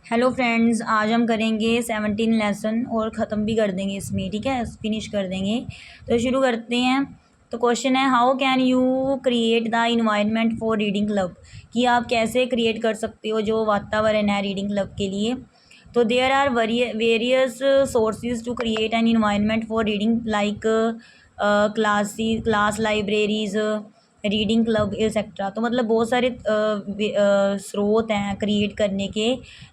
Hello friends, आज हम करेंगे 17 लेसन और ख़त्म भी कर देंगे इसमें। ठीक है, फिनिश कर देंगे। तो शुरू करते हैं। तो क्वेश्चन है, how can you create the environment for reading club, कि आप कैसे क्रिएट कर सकते हो जो वातावरण है रीडिंग क्लब के लिए। तो there are various sources to create an environment for reading, like class libraries, reading club etcetera. तो मतलब बहुत सारे स्रोत हैं क्रिएट करने के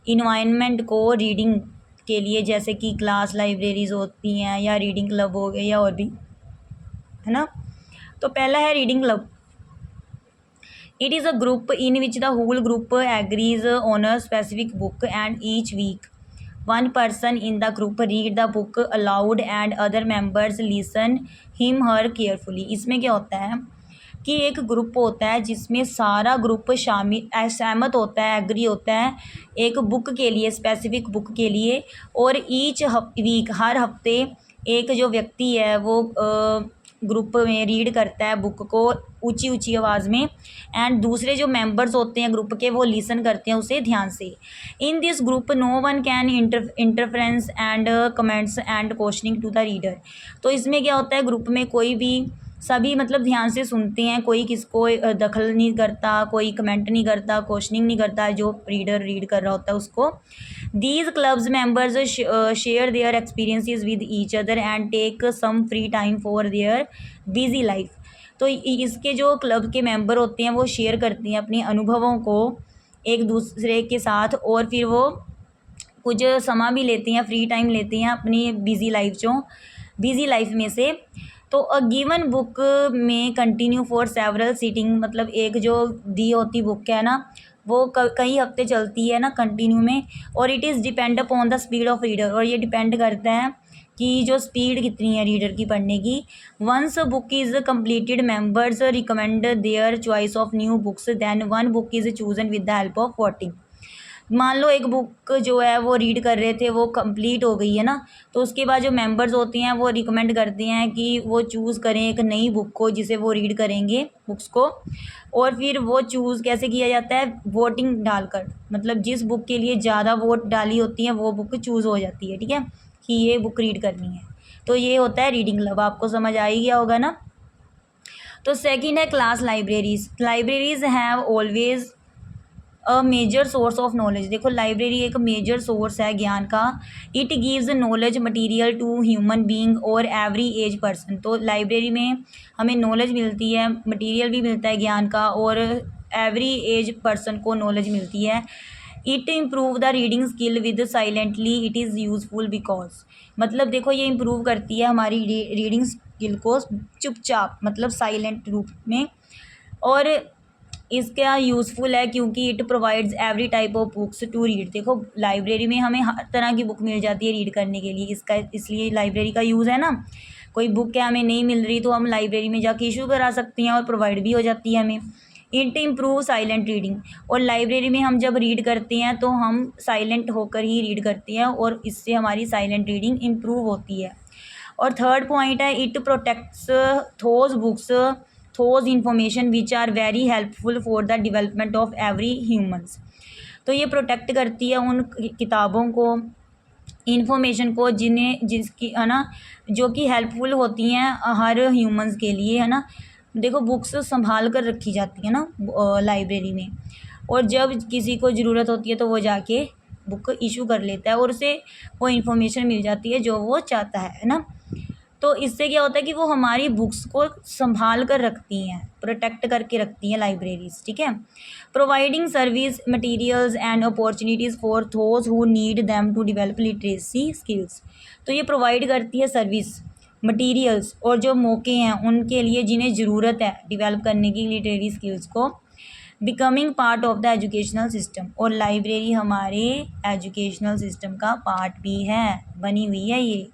इन्वायरमेंट को रीडिंग के लिए, जैसे कि क्लास लाइब्रेरीज होती हैं या रीडिंग क्लब हो गए या और भी, है ना। तो पहला है reading club. It is a group in which the whole group agrees on a specific book and each week one person in the group read the book aloud and other members listen him her carefully। इसमें क्या होता है कि एक group होता है जिसमें सारा ग्रुप शामिल सहमत होता है, एग्री होता है एक बुक के लिए, स्पेसिफिक बुक के लिए। और ईच वीक, हर हफ्ते एक जो व्यक्ति है वो ग्रुप में रीड करता है बुक को ऊंची ऊंची आवाज़ में, एंड दूसरे जो मेंबर्स होते हैं ग्रुप के वो लिसन करते हैं उसे ध्यान से। In this group no one can interference and comments and questioning to the reader. तो इसमें क्या होता है, ग्रुप में कोई भी, सभी मतलब ध्यान से सुनते हैं, कोई किसको दखल नहीं करता, कोई कमेंट नहीं करता, क्वेश्चनिंग नहीं करता, जो रीडर रीड कर रहा होता है उसको। These clubs members share their experiences with each other and take some free time for their busy life. तो इसके जो क्लब के मेंबर होते हैं वो शेयर करते हैं अपने अनुभवों को एक दूसरे के साथ, और फिर वो कुछ समा भी लेते हैं, फ्री टाइम लेते हैं अपनी बिजी लाइफ में से। तो अ गिवन बुक में कंटिन्यू फॉर सेवरल सीटिंग, मतलब एक जो दी होती बुक है ना वो कई हफ्ते चलती है ना कंटिन्यू में। और it is depend upon the speed of reader, और ये डिपेंड करता है कि जो स्पीड कितनी है रीडर की पढ़ने की। Once book is completed members recommend their choice of new books, then one book is chosen with the help of voting. मान लो एक बुक जो है वो रीड कर रहे थे, वो कंप्लीट हो गई है ना, तो उसके बाद जो मेंबर्स होते हैं वो रिकमेंड करते हैं कि वो चूज़ करें एक नई बुक को जिसे वो रीड करेंगे बुक्स को। और फिर वो चूज़ कैसे किया जाता है, वोटिंग डालकर, मतलब जिस बुक के लिए ज़्यादा वोट डाली होती है वो बुक चूज़ हो जाती है। ठीक है, कि ये बुक रीड करनी है। तो ये होता है रीडिंग क्लब, आपको समझ आ ही गया होगा ना। तो सेकंड है class libraries. Libraries have always a major source of knowledge. देखो लाइब्रेरी एक मेजर सोर्स है ज्ञान का। It gives knowledge material to human being और एवरी एज पर्सन। तो लाइब्रेरी में हमें नॉलेज मिलती है, मटेरियल भी मिलता है ज्ञान का, और एवरी एज पर्सन को नॉलेज मिलती है। It improve the reading skill with silently, it is useful because, मतलब देखो ये इम्प्रूव करती है हमारी रीडिंग स्किल को चुपचाप, मतलब साइलेंट रूप में। और इसका यूज़फुल है क्योंकि it provides every type of books to read. देखो लाइब्रेरी में हमें हर तरह की बुक मिल जाती है रीड करने के लिए, इसका इसलिए लाइब्रेरी का यूज़ है ना। कोई बुक है हमें नहीं मिल रही तो हम लाइब्रेरी में जाके इशू करा सकते हैं और प्रोवाइड भी हो जाती है हमें। इट इम्प्रूव साइलेंट रीडिंग, और लाइब्रेरी में हम जब रीड करते हैं तो हम साइलेंट होकर ही रीड करते हैं, और इससे हमारी साइलेंट रीडिंग इम्प्रूव होती है। और थर्ड पॉइंट है, it protects those books, those information which are very helpful for the development of every humans. तो ये प्रोटेक्ट करती है उन किताबों को, इंफॉर्मेशन को जिसकी है ना, जो कि हेल्पफुल होती हैं हर ह्यूमंस के लिए, है ना। देखो बुक्स संभाल कर रखी जाती है ना लाइब्रेरी में, और जब किसी को ज़रूरत होती है तो वो जाके बुक इशू कर लेता है और उसे वो इन्फॉर्मेशन मिल जाती है जो वो चाहता है ना। तो इससे क्या होता है कि वो हमारी बुक्स को संभाल कर रखती हैं, प्रोटेक्ट करके रखती हैं लाइब्रेरीज। ठीक है, providing service materials and opportunities for those who need them to develop literacy skills. तो ये प्रोवाइड करती है सर्विस, मटेरियल्स और जो मौके हैं उनके लिए जिन्हें ज़रूरत है डेवलप करने की लिटरेरी स्किल्स को। Becoming part of the educational system, और लाइब्रेरी हमारे एजुकेशनल सिस्टम का पार्ट भी है, बनी हुई है ये,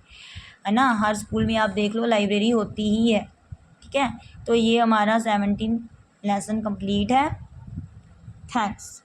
है ना। हर स्कूल में आप देख लो लाइब्रेरी होती ही है। ठीक है, तो ये हमारा 17 लेसन कंप्लीट है। थैंक्स।